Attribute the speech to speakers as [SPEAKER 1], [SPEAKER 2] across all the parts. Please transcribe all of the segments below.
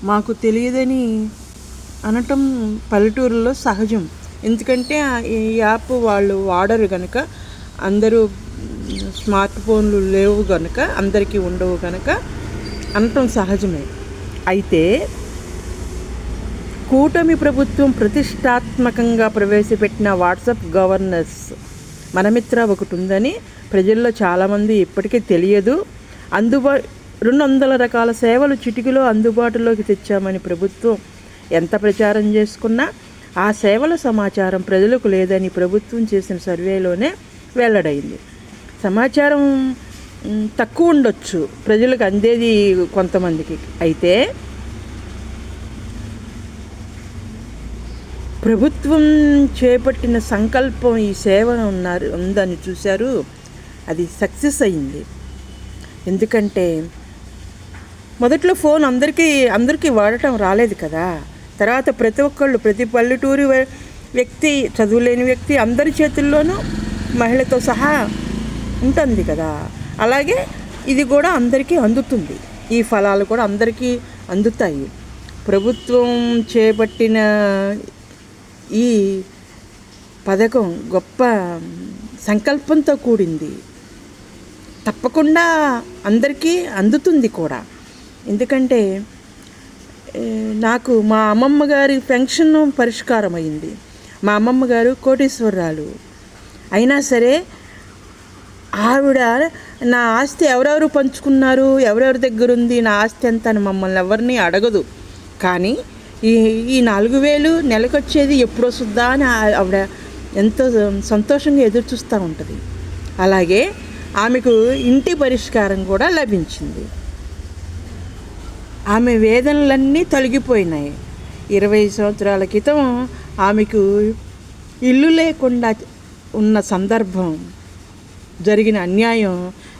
[SPEAKER 1] మాకు తెలియదని అనటం పల్లెటూరులో సహజం. ఎందుకంటే ఈ యాప్ వాళ్ళు వాడరు కనుక, అందరూ స్మార్ట్ ఫోన్లు లేవు కనుక, అందరికీ ఉండవు కనుక అనటం సహజమే. అయితే కూటమి ప్రభుత్వం ప్రతిష్టాత్మకంగా ప్రవేశపెట్టిన వాట్సాప్ గవర్నెన్స్ మనమిత్ర ఒకటి ఉందని ప్రజల్లో చాలామంది ఇప్పటికీ తెలియదు. 200 రకాల సేవలు చిటికలో అందుబాటులోకి తెచ్చామని ప్రభుత్వం ఎంత ప్రచారం చేసుకున్నా ఆ సేవల సమాచారం ప్రజలకు లేదని ప్రభుత్వం చేసిన సర్వేలోనే వెల్లడైంది. సమాచారం తక్కువ ఉండొచ్చు, ప్రజలకు అందేది కొంతమందికి. అయితే ప్రభుత్వం చేపట్టిన సంకల్పం ఈ సేవ ఉందని చూశారు, అది సక్సెస్ అయింది. ఎందుకంటే మొదట్లో ఫోన్ అందరికీ వాడటం రాలేదు కదా. తర్వాత ప్రతి పల్లెటూరి వ్యక్తి, చదువులేని వ్యక్తి అందరి చేతుల్లోనూ మహిళతో సహా ఉంటుంది కదా. అలాగే ఇది కూడా అందరికీ అందుతుంది, ఈ ఫలాలు కూడా అందరికీ అందుతాయి. ప్రభుత్వం చేపట్టిన ఈ పథకం గొప్ప సంకల్పంతో కూడింది, తప్పకుండా అందరికీ అందుతుంది కూడా. ఎందుకంటే నాకు మా అమ్మమ్మ గారి పెన్షన్ పరిష్కారం అయింది. మా అమ్మమ్మ గారు కోటీశ్వరరాలు అయినా సరే ఆవిడ నా ఆస్తి ఎవరెవరు పంచుకున్నారు, ఎవరెవరి దగ్గర ఉంది, నా ఆస్తి ఎంత అని మమ్మల్ని ఎవరిని అడగదు. కానీ ఈ 4,000 నెలకొచ్చేది ఎప్పుడు వస్తుందా అని ఆవిడ ఎంతో సంతోషంగా ఎదురు చూస్తూ ఉంటుంది. అలాగే ఆమెకు ఇంటి పరిష్కారం కూడా లభించింది. ఆమె వేదనలన్నీ తొలగిపోయినాయి. 20 సంవత్సరాల క్రితం ఆమెకు ఇల్లు లేకుండా ఉన్న సందర్భం, జరిగిన అన్యాయం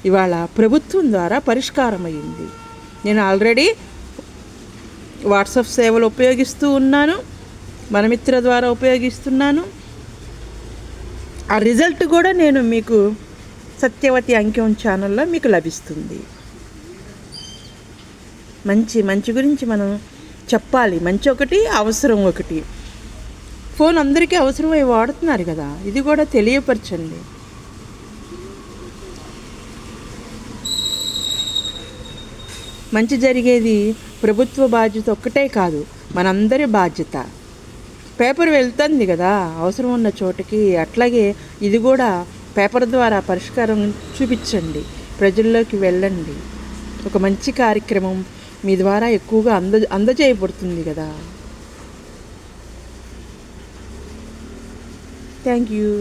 [SPEAKER 1] ఇవాళ ప్రభుత్వం ద్వారా పరిష్కారం అయ్యింది. నేను ఆల్రెడీ వాట్సాప్ సేవలు ఉపయోగిస్తూ ఉన్నాను, మనమిత్ర ద్వారా ఉపయోగిస్తున్నాను. ఆ రిజల్ట్ కూడా నేను మీకు సత్యవతి అంకిం ఛానల్లో మీకు లభిస్తుంది. మంచి గురించి మనం చెప్పాలి. మంచి ఒకటి, అవసరం ఒకటి. ఫోన్ అందరికీ అవసరమై వాడుతున్నారు కదా, ఇది కూడా తెలియపరచండి. మంచి జరిగేది ప్రభుత్వ బాధ్యత ఒక్కటే కాదు, మనందరి బాధ్యత. పేపర్ వెళ్తుంది కదా అవసరం ఉన్న చోటకి, అట్లాగే ఇది కూడా పేపర్ ద్వారా పరిష్కారం చూపించండి, ప్రజల్లోకి వెళ్ళండి. ఒక మంచి కార్యక్రమం మీ ద్వారా ఎక్కువగా అందజేయబడుతుంది కదా. Thank you.